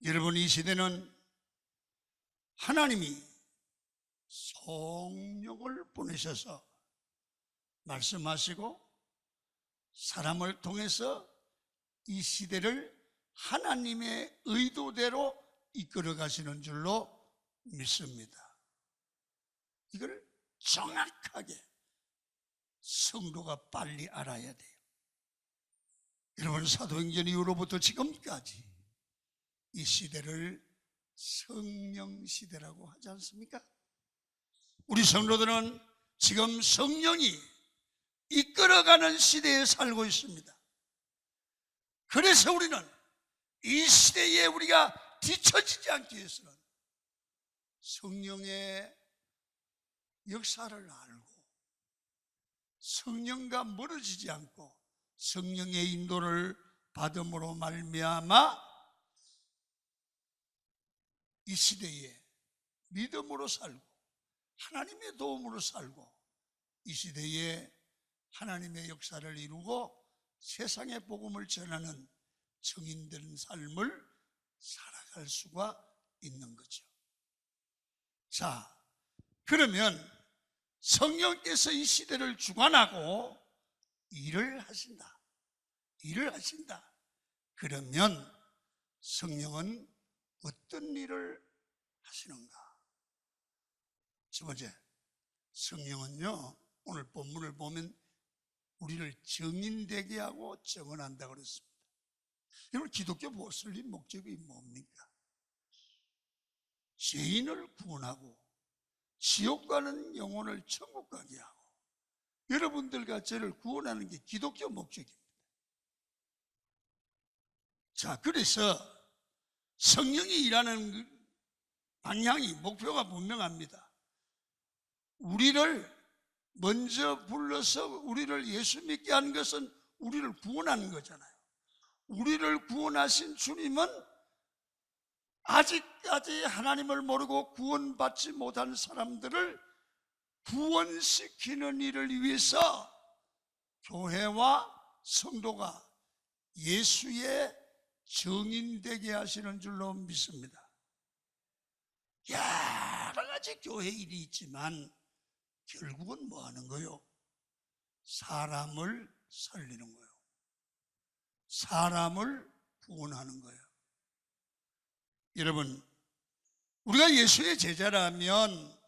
여러분, 이 시대는 하나님이 성령을 보내셔서 말씀하시고 사람을 통해서 이 시대를 하나님의 의도대로 이끌어 가시는 줄로 믿습니다. 이걸 정확하게 성도가 빨리 알아야 돼요. 여러분, 사도행전 이후로부터 지금까지 이 시대를 성령 시대라고 하지 않습니까? 우리 성도들은 지금 성령이 이끌어가는 시대에 살고 있습니다. 그래서 우리는 이 시대에 우리가 뒤처지지 않기 위해서는 성령의 역사를 알고 성령과 멀어지지 않고 성령의 인도를 받음으로 말미암아 이 시대에 믿음으로 살고 하나님의 도움으로 살고 이 시대에 하나님의 역사를 이루고 세상의 복음을 전하는 정인된 삶을 살아갈 수가 있는 거죠. 자, 그러면 성령께서 이 시대를 주관하고 일을 하신다. 그러면 성령은 어떤 일을 하시는가? 첫 번째, 성령은요, 오늘 본문을 보면 우리를 정인되게 하고 정언한다고 그랬습니다. 여러분, 기독교 모슬림 목적이 뭡니까? 죄인을 구원하고 지옥 가는 영혼을 천국 가게 하고 여러분들과 저를 구원하는 게 기독교 목적입니다. 자, 그래서 성령이 일하는 방향이, 목표가 분명합니다. 우리를 먼저 불러서 우리를 예수 믿게 한 것은 우리를 구원하는 거잖아요. 우리를 구원하신 주님은 아직까지 하나님을 모르고 구원받지 못한 사람들을 구원시키는 일을 위해서 교회와 성도가 예수의 정인되게 하시는 줄로 믿습니다. 여러 가지 교회 일이 있지만 결국은 뭐 하는 거요? 사람을 살리는 거예요. 사람을 구원하는 거예요. 여러분, 우리가 예수의 제자라면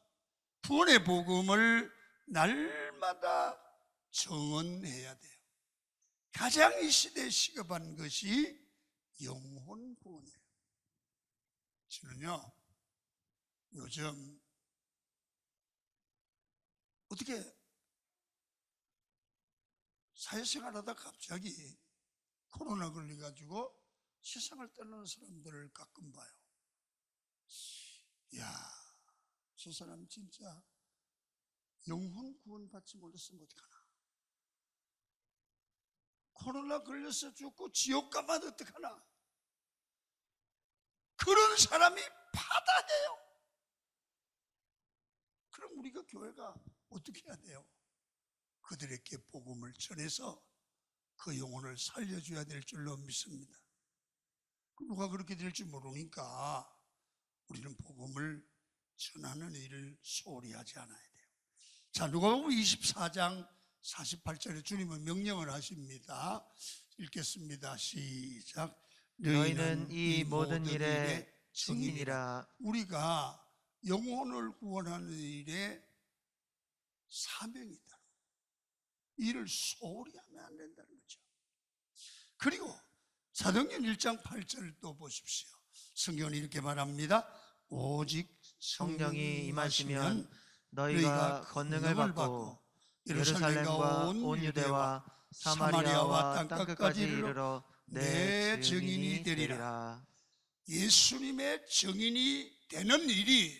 구원의 복음을 날마다 정언해야 돼요. 가장 이 시대에 시급한 것이 영혼 구원이에요. 저는요, 요즘 어떻게 사회생활하다 갑자기 코로나 걸려가지고 세상을 떠나는 사람들을 가끔 봐요. 이야, 저 사람 진짜 영혼 구원 받지 못했으면 어떡하나. 코로나 걸려서 죽고 지옥 가면 어떡하나. 그런 사람이 파다해요. 그럼 우리가 교회가 어떻게 해야 돼요? 그들에게 복음을 전해서 그 영혼을 살려줘야 될 줄로 믿습니다. 누가 그렇게 될지 모르니까 우리는 복음을 전하는 일을 소홀히 하지 않아야 돼요. 자, 누가복음 24장 48절에 주님은 명령을 하십니다. 읽겠습니다. 시작. 너희는 이 모든 일의 증인이라. 우리가 영혼을 구원하는 일에 사명이 있다. 이를 소홀히 하면 안 된다는 거죠. 그리고 사도행전 1장 8절을 또 보십시오. 성경은 이렇게 말합니다. 오직 성령이 임하시면 너희가 권능을 받고 예루살렘과 온 유대와 사마리아와 땅끝까지 이르러 내 증인이 되리라. 예수님의 증인이 되는 일이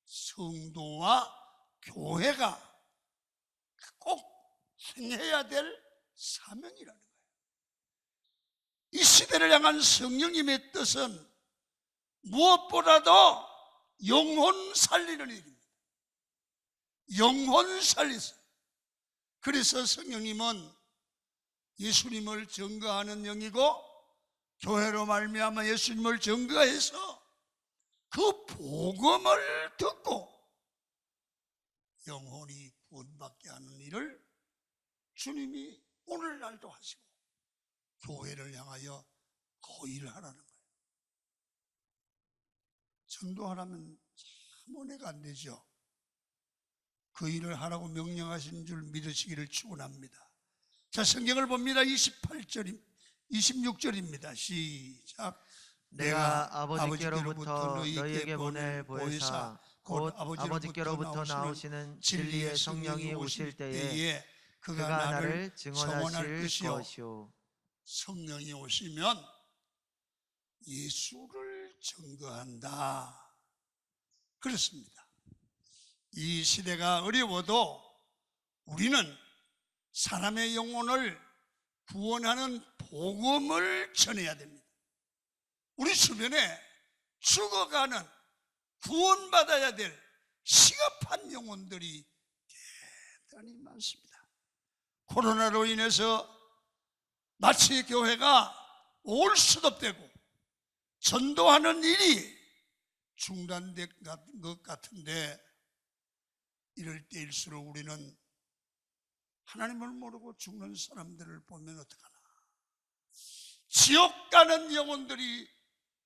성도와 교회가 꼭 행해야 될 사명이라는 거예요. 이 시대를 향한 성령님의 뜻은 무엇보다도 영혼 살리는 일입니다. 영혼 살리세요. 그래서 성령님은 예수님을 증거하는 영이고 교회로 말미암아 예수님을 증거해서 그 복음을 듣고 영혼이 구원받게 하는 일을 주님이 오늘날도 하시고 교회를 향하여 그 일을 하라는 거예요. 전도하라면 참 은혜가 안 되죠. 그 일을 하라고 명령하신 줄 믿으시기를 축원합니다. 자, 성경을 봅니다. 26절입니다. 시작. 내가 아버지께로부터 너희에게 보낼 보혜사 곧 아버지께로부터 나오시는 진리의 성령이 오실 때에 그가 나를 증언하실 것이요. 성령이 오시면 예수를 증거한다. 그렇습니다. 이 시대가 어려워도 우리는 사람의 영혼을 구원하는 복음을 전해야 됩니다. 우리 주변에 죽어가는 구원받아야 될 시급한 영혼들이 대단히 많습니다. 코로나로 인해서 마치 교회가 올 수도 되고 전도하는 일이 중단된 것 같은데, 이럴 때일수록 우리는 하나님을 모르고 죽는 사람들을 보면 어떡하나, 지옥 가는 영혼들이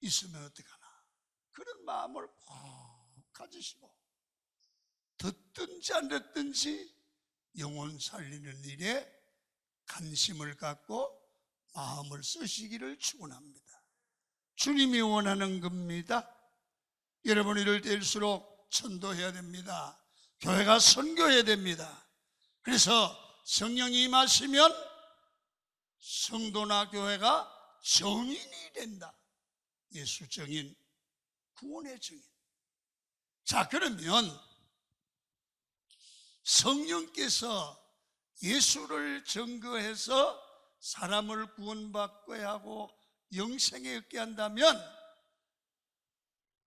있으면 어떡하나, 그런 마음을 꼭 가지시고 듣든지 안 듣든지 영혼 살리는 일에 관심을 갖고 마음을 쓰시기를 축원합니다. 주님이 원하는 겁니다. 여러분, 이럴 때일수록 전도해야 됩니다. 교회가 선교해야 됩니다. 그래서 성령이 임하시면 성도나 교회가 정인이 된다. 예수 정인, 구원의 정인. 자, 그러면 성령께서 예수를 증거해서 사람을 구원받게 하고 영생에 얻게 한다면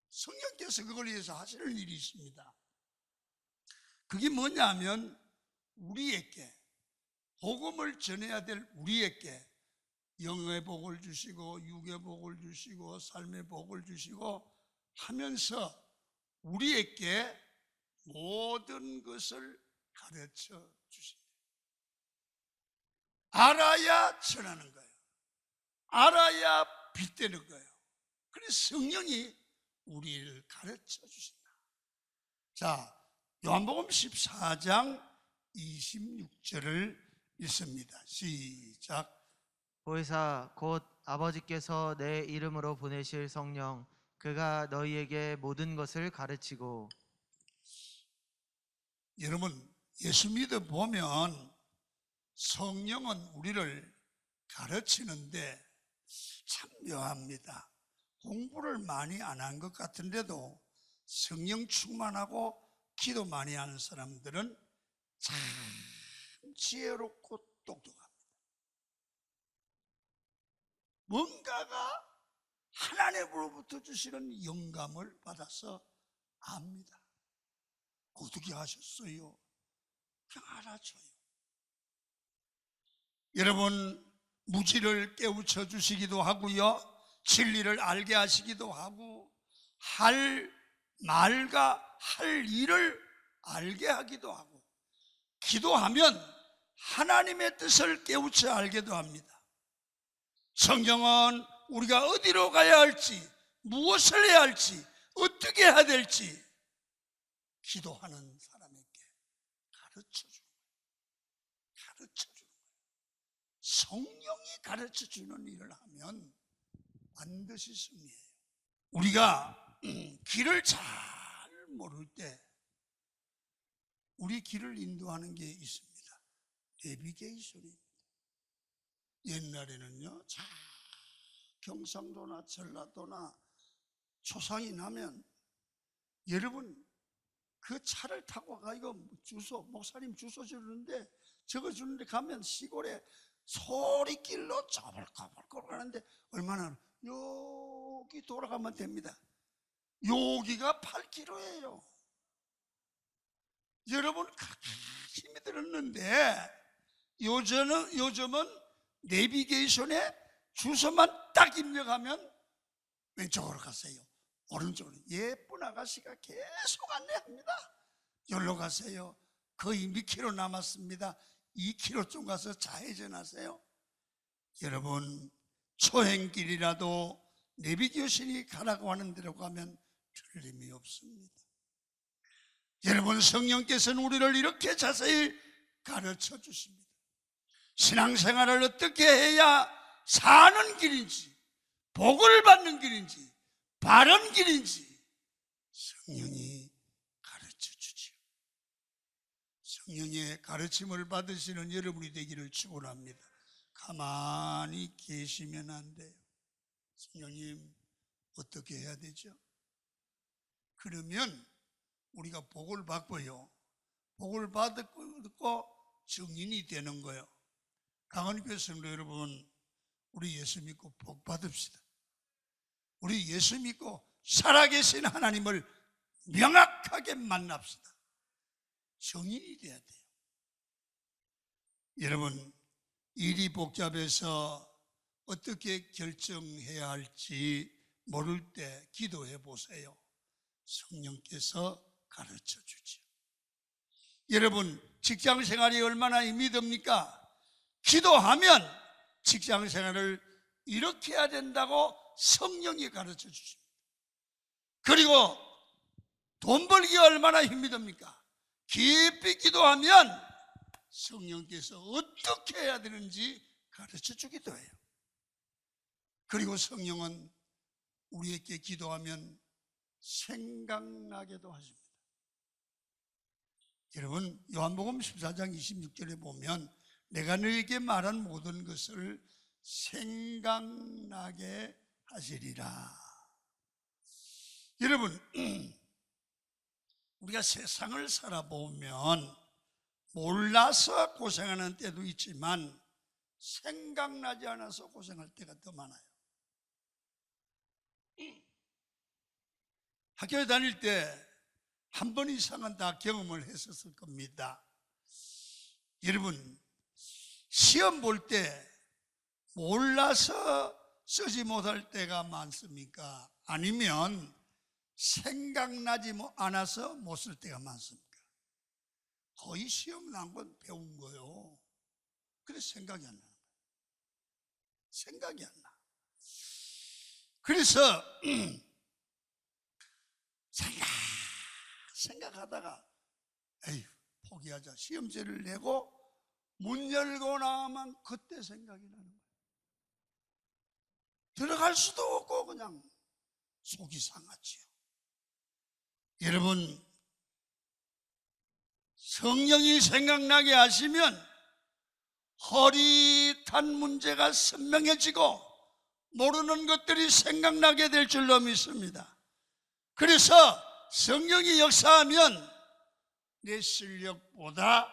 성령께서 그걸 위해서 하시는 일이 있습니다. 그게 뭐냐면 우리에게 복음을 전해야 될 우리에게 영의 복을 주시고 육의 복을 주시고 삶의 복을 주시고 하면서 우리에게 모든 것을 가르쳐 주십니다. 알아야 전하는 거예요. 알아야 빗대는 거예요. 그래서 성령이 우리를 가르쳐 주신다. 자, 요한복음 14장 26절을 읽습니다. 시작. 보혜사 곧 아버지께서 내 이름으로 보내실 성령 그가 너희에게 모든 것을 가르치고. 여러분, 예수 믿어 보면 성령은 우리를 가르치는데 참 묘합니다. 공부를 많이 안 한 것 같은데도 성령 충만하고 기도 많이 하는 사람들은 참 지혜롭고 똑똑합니다. 뭔가가 하나님으로부터 주시는 영감을 받아서 압니다. 어떻게 하셨어요? 그냥 알아줘요. 여러분, 무지를 깨우쳐 주시기도 하고요, 진리를 알게 하시기도 하고, 할 말과 할 일을 알게 하기도 하고, 기도하면 하나님의 뜻을 깨우쳐 알게도 합니다. 성경은 우리가 어디로 가야 할지, 무엇을 해야 할지, 어떻게 해야 될지 기도하는 사람에게 가르쳐주는 거예요. 가르쳐주는 거예요. 성령이 가르쳐주는 일을 하면 반드시 승리해요. 우리가 길을 잘 모를 때 우리 길을 인도하는 게 있습니다. 내비게이션입니다. 옛날에는요, 자 경상도나 전라도나 초상이 나면 여러분 그 차를 타고 가고 주소, 목사님 주소 주는데 적어주는데 가면 시골에 소리길로 쪼물꼬물꼬물 가는데 얼마나, 여기 돌아가면 됩니다. 여기가 8km예요. 여러분 힘이 들었는데 요즘은 내비게이션에 주소만 딱 딱 입력하면 왼쪽으로 가세요. 오른쪽으로. 예쁜 아가씨가 계속 안내합니다. 여기로 가세요. 거의 몇 킬로 남았습니다. 2km쯤 가서 좌회전하세요. 여러분, 초행길이라도 내비게이션이 가라고 하는 대로 가면 틀림이 없습니다. 여러분, 성령께서는 우리를 이렇게 자세히 가르쳐 주십니다. 신앙생활을 어떻게 해야 사는 길인지, 복을 받는 길인지, 바른 길인지 성령이 가르쳐 주지요. 성령의 가르침을 받으시는 여러분이 되기를 축원합니다. 가만히 계시면 안 돼요. 성령님, 어떻게 해야 되죠? 그러면 우리가 복을 받고요, 복을 받고 증인이 되는 거예요. 강원교회 성도 여러분, 우리 예수 믿고 복 받읍시다. 우리 예수 믿고 살아계신 하나님을 명확하게 만납시다. 증인이 돼야 돼요. 여러분, 일이 복잡해서 어떻게 결정해야 할지 모를 때 기도해 보세요. 성령께서 가르쳐 주죠. 여러분, 직장 생활이 얼마나 힘이 듭니까? 기도하면 직장 생활을 이렇게 해야 된다고 성령이 가르쳐 주십니다. 그리고 돈 벌기가 얼마나 힘이 듭니까? 깊이 기도하면 성령께서 어떻게 해야 되는지 가르쳐 주기도 해요. 그리고 성령은 우리에게 기도하면 생각나게도 하십니다. 여러분, 요한복음 14장 26절에 보면 내가 너에게 말한 모든 것을 생각나게 하시리라. 여러분, 우리가 세상을 살아보면 몰라서 고생하는 때도 있지만 생각나지 않아서 고생할 때가 더 많아요. 학교에 다닐 때 한 번 이상은 다 경험을 했었을 겁니다. 여러분, 시험 볼 때 몰라서 쓰지 못할 때가 많습니까? 아니면 생각나지 않아서 못 쓸 때가 많습니까? 거의 시험 난 건 배운 거요. 그래서 생각이 안 나는 거예요. 생각이 안 나. 그래서 생각하다가 에휴, 포기하자. 시험지를 내고 문 열고 나면 그때 생각이 나는 거예요. 들어갈 수도 없고 그냥 속이 상하지요. 여러분, 성령이 생각나게 하시면 허릿한 문제가 선명해지고 모르는 것들이 생각나게 될 줄로 믿습니다. 그래서 성령이 역사하면 내 실력보다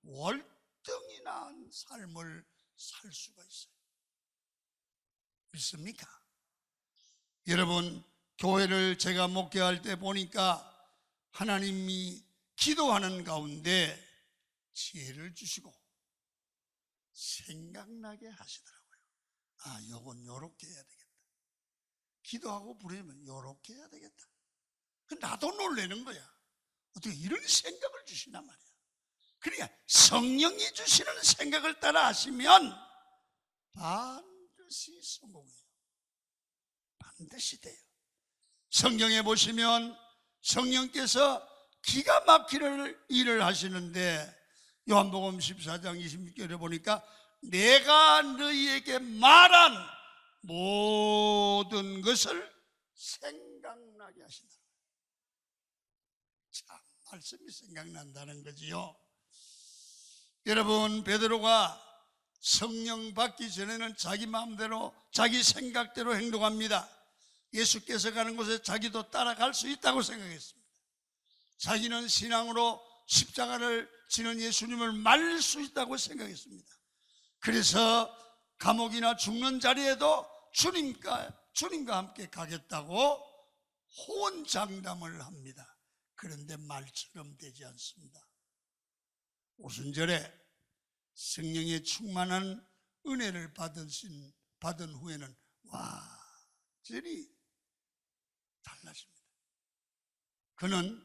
월등히 나은 삶을 살 수가 있어요. 믿습니까? 여러분, 교회를 제가 목회할 때 보니까 하나님이 기도하는 가운데 지혜를 주시고 생각나게 하시더라고요. 아, 요건 요렇게 해야 되겠다. 기도하고 부르면 요렇게 해야 되겠다. 나도 놀라는 거야. 어떻게 이런 생각을 주시나 말이야. 그러니까 성령이 주시는 생각을 따라 하시면 반드시 성공해요. 반드시 돼요. 성경에 보시면 성령께서 기가 막히는 일을 하시는데 요한복음 14장 26절에 보니까 내가 너희에게 말한 모든 것을 생각나게 하신다. 참, 말씀이 생각난다는 거지요. 여러분, 베드로가 성령 받기 전에는 자기 마음대로 자기 생각대로 행동합니다. 예수께서 가는 곳에 자기도 따라갈 수 있다고 생각했습니다. 자기는 신앙으로 십자가를 지는 예수님을 말릴 수 있다고 생각했습니다. 그래서 감옥이나 죽는 자리에도 주님과 함께 가겠다고 호언장담을 합니다. 그런데 말처럼 되지 않습니다. 오순절에 성령의 충만한 은혜를 받은 후에는 완전히 달라집니다. 그는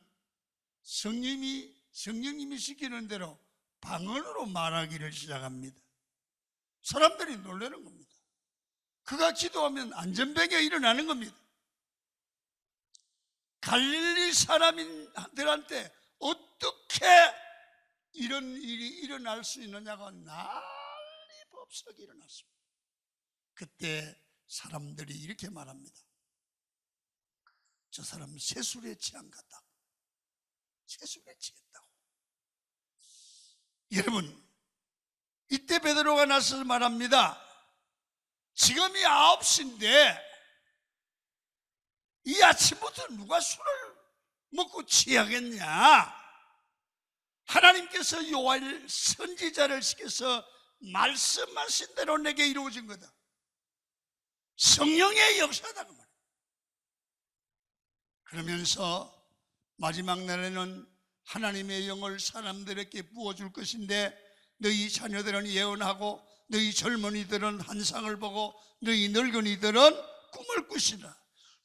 성령님이 시키는 대로 방언으로 말하기를 시작합니다. 사람들이 놀라는 겁니다. 그가 기도하면 안전병이 일어나는 겁니다. 갈릴리 사람들한테 어떻게 이런 일이 일어날 수 있느냐가 난리법석이 일어났습니다. 그때 사람들이 이렇게 말합니다. 저 사람 세술에 취한 것 같다고. 세술에 취했다고. 여러분, 이때 베드로가 나서서 말합니다. 지금이 9시인데 이 아침부터 누가 술을 먹고 취하겠냐? 하나님께서 요엘 선지자를 시켜서 말씀하신 대로 내게 이루어진 거다. 성령의 역사다 그 말이에요. 그러면서 마지막 날에는 하나님의 영을 사람들에게 부어줄 것인데 너희 자녀들은 예언하고 너희 젊은이들은 환상을 보고 너희 늙은이들은 꿈을 꾸시라.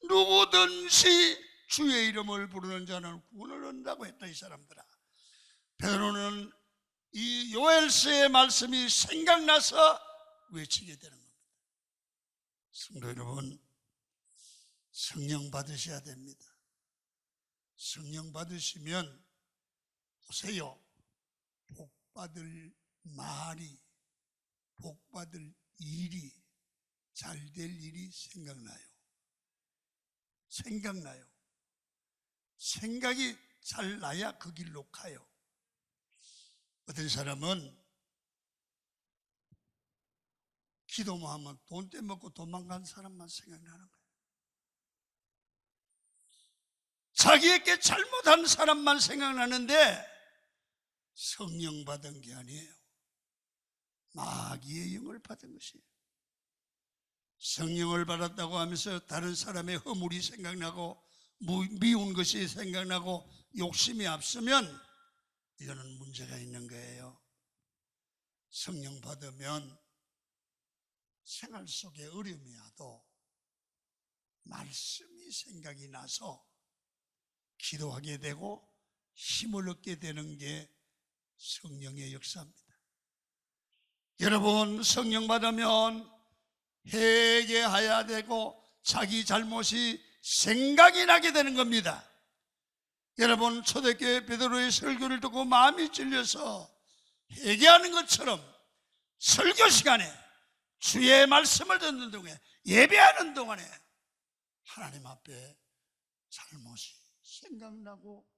누구든지 주의 이름을 부르는 자는 구원을 얻는다고 했다. 이 사람들아, 베드로는 이 요엘서의 말씀이 생각나서 외치게 되는 겁니다. 성도 여러분, 성령 받으셔야 됩니다. 성령 받으시면 보세요, 복받을 말이, 복받을 일이, 잘 될 일이 생각나요. 생각이 잘 나야 그 길로 가요. 어떤 사람은 기도만 하면 돈 떼먹고 도망간 사람만 생각나는 거예요. 자기에게 잘못한 사람만 생각나는데 성령 받은 게 아니에요. 마귀의 영을 받은 것이에요. 성령을 받았다고 하면서 다른 사람의 허물이 생각나고 미운 것이 생각나고 욕심이 앞서면 이거는 문제가 있는 거예요. 성령 받으면 생활 속에 어려움이 와도 말씀이 생각이 나서 기도하게 되고 힘을 얻게 되는 게 성령의 역사입니다. 여러분, 성령 받으면 회개해야 되고 자기 잘못이 생각이 나게 되는 겁니다. 여러분, 초대교회 베드로의 설교를 듣고 마음이 찔려서 회개하는 것처럼 설교 시간에 주의 말씀을 듣는 동안에 예배하는 동안에 하나님 앞에 잘못이 생각나고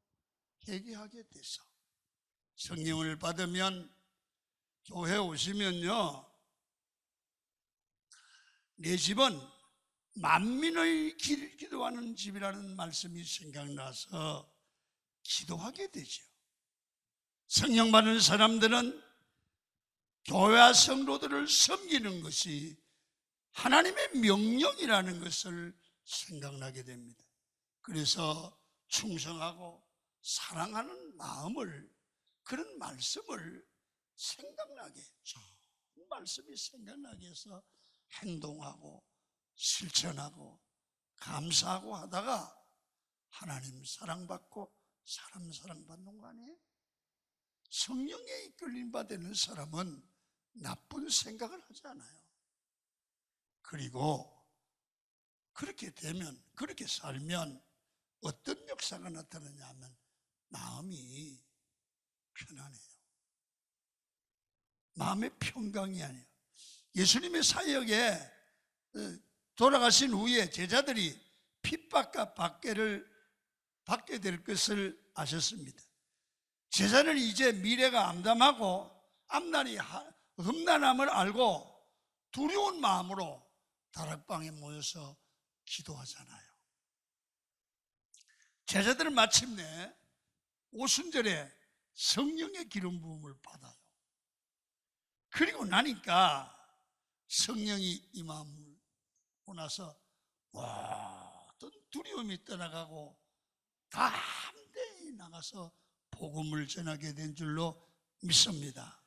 회개하게 돼서 성령을 받으면 교회 오시면요, 내 집은 만민의 기도하는 집이라는 말씀이 생각나서 기도하게 되죠. 성령 받은 사람들은 교회와 성도들을 섬기는 것이 하나님의 명령이라는 것을 생각나게 됩니다. 그래서 충성하고 사랑하는 마음을, 그런 말씀을 생각나게, 좋은 말씀이 생각나게 해서 행동하고 실천하고 감사하고 하다가 하나님 사랑받고 사람 사랑받는 거 아니에요? 성령에 이끌림 받는 사람은 나쁜 생각을 하지 않아요. 그리고 그렇게 되면, 그렇게 살면 어떤 역사가 나타나냐 하면 마음이 편안해요. 마음의 평강이 아니에요. 예수님의 사역에 돌아가신 후에 제자들이 핍박과 박해를 받게 될 것을 아셨습니다. 제자는 이제 미래가 암담하고 앞날이 험난함을 알고 두려운 마음으로 다락방에 모여서 기도하잖아요. 제자들은 마침내 오순절에 성령의 기름 부음을 받아요. 그리고 나니까 성령이 이 마음을 보고 나서 어떤 두려움이 떠나가고 담대히 나가서 복음을 전하게 된 줄로 믿습니다.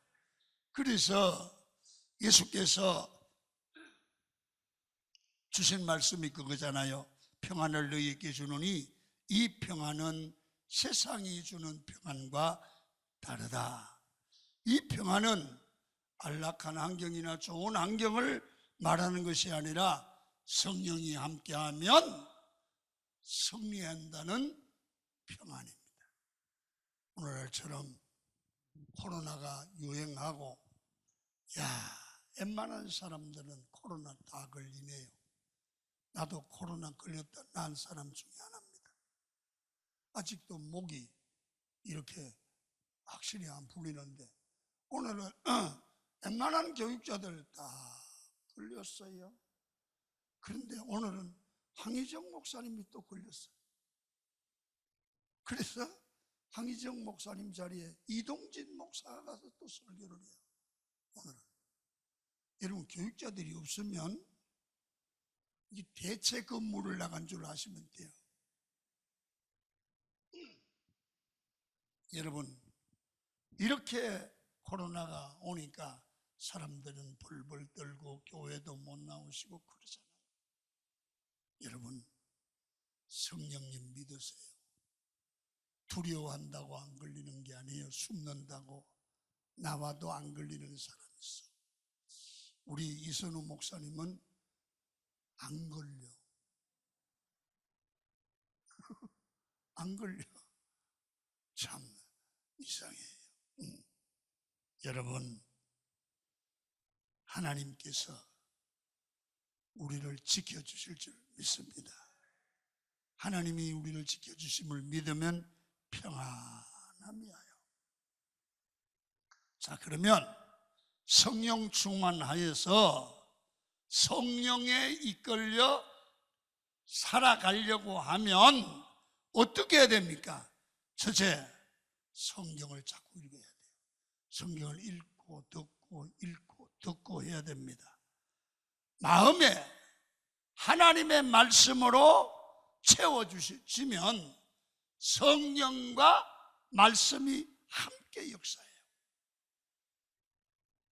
그래서 예수께서 주신 말씀이 그거잖아요. 평안을 너희에게 주노니 이 평안은 세상이 주는 평안과 다르다. 이 평안은 안락한 환경이나 좋은 환경을 말하는 것이 아니라 성령이 함께하면 승리한다는 평안입니다. 오늘날처럼 코로나가 유행하고 웬만한 사람들은 코로나 다 걸리네요. 나도 코로나 걸렸다 난 사람 중에 하나입니다. 아직도 목이 이렇게 확실히 안 풀리는데 오늘은 웬만한 교육자들 다 걸렸어요. 그런데 오늘은 황희정 목사님이 또 걸렸어요. 그래서 황희정 목사님 자리에 이동진 목사가 가서 또 설교를 해요. 오늘은 여러분, 교육자들이 없으면 이 대체 근무를 나간 줄 아시면 돼요. 여러분, 이렇게 코로나가 오니까 사람들은 벌벌 떨고 교회도 못 나오시고 그러잖아요. 여러분, 성령님 믿으세요. 두려워한다고 안 걸리는 게 아니에요. 숨는다고 나와도 안 걸리는 사람이 있어. 우리 이선우 목사님은 안 걸려. 안 걸려. 참 이상해요. 여러분, 하나님께서 우리를 지켜주실 줄 믿습니다. 하나님이 우리를 지켜주심을 믿으면 평안함이 와요. 자, 그러면 성령 충만하여서 성령에 이끌려 살아가려고 하면 어떻게 해야 됩니까? 첫째, 성경을 자꾸 읽어야 돼요. 성경을 읽고 듣고 해야 됩니다. 마음에 하나님의 말씀으로 채워주시면 성령과 말씀이 함께 역사해요.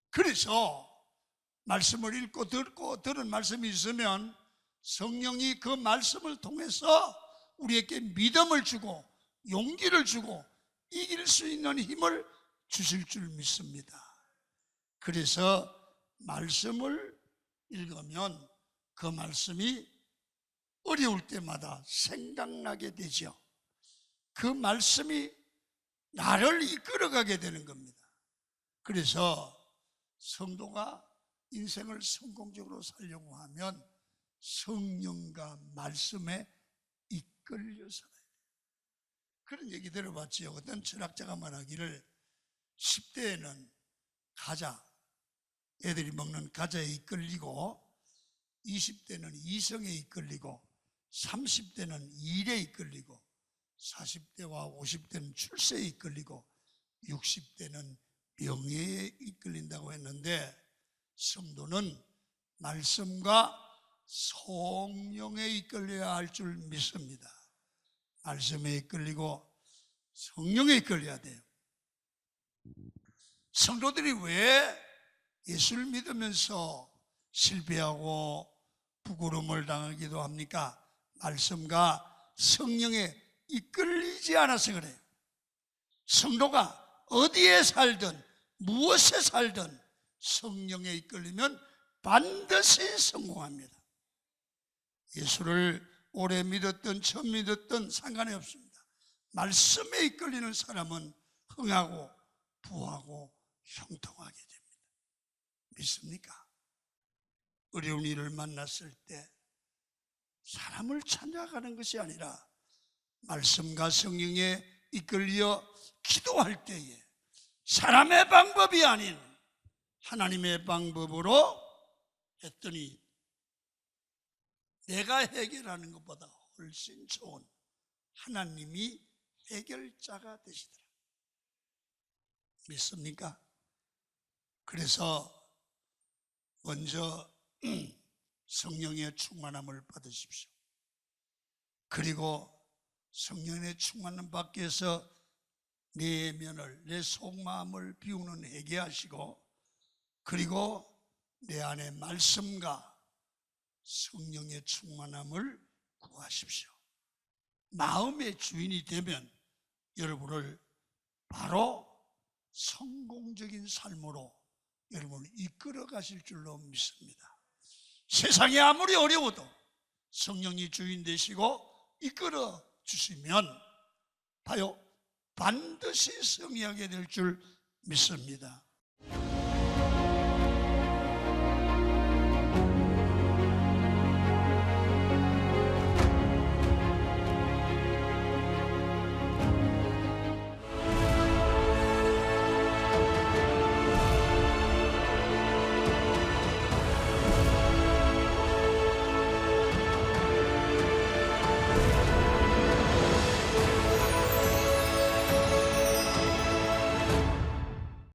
그래서 말씀을 읽고 듣고 들은 말씀이 있으면 성령이 그 말씀을 통해서 우리에게 믿음을 주고 용기를 주고 이길 수 있는 힘을 주실 줄 믿습니다. 그래서 말씀을 읽으면 그 말씀이 어려울 때마다 생각나게 되죠. 그 말씀이 나를 이끌어가게 되는 겁니다. 그래서 성도가 인생을 성공적으로 살려고 하면 성령과 말씀에 이끌려 살아야 돼요. 그런 얘기 들어봤지요. 어떤 철학자가 말하기를 10대에는 과자, 애들이 먹는 과자에 이끌리고 20대는 이성에 이끌리고 30대는 일에 이끌리고 40대와 50대는 출세에 이끌리고 60대는 명예에 이끌린다고 했는데 성도는 말씀과 성령에 이끌려야 할 줄 믿습니다. 말씀에 이끌리고 성령에 이끌려야 돼요. 성도들이 왜 예수를 믿으면서 실패하고 부끄러움을 당하기도 합니까? 말씀과 성령에 이끌리지 않아서 그래요. 성도가 어디에 살든 무엇에 살든 성령에 이끌리면 반드시 성공합니다. 예수를 오래 믿었든 처음 믿었든 상관이 없습니다. 말씀에 이끌리는 사람은 흥하고 부하고 형통하게 됩니다. 믿습니까? 어려운 일을 만났을 때 사람을 찾아가는 것이 아니라 말씀과 성령에 이끌려 기도할 때에 사람의 방법이 아닌 하나님의 방법으로 했더니 내가 해결하는 것보다 훨씬 좋은 하나님이 해결자가 되시더라. 믿습니까? 그래서 먼저 성령의 충만함을 받으십시오. 그리고 성령의 충만함 받기 위해서 내면을, 내 속마음을 비우는 회개하시고, 그리고 내 안에 말씀과 성령의 충만함을 구하십시오. 마음의 주인이 되면 여러분을 바로 성공적인 삶으로 여러분을 이끌어 가실 줄로 믿습니다. 세상이 아무리 어려워도 성령이 주인 되시고 이끌어 주시면 봐요, 반드시 승리하게 될 줄 믿습니다.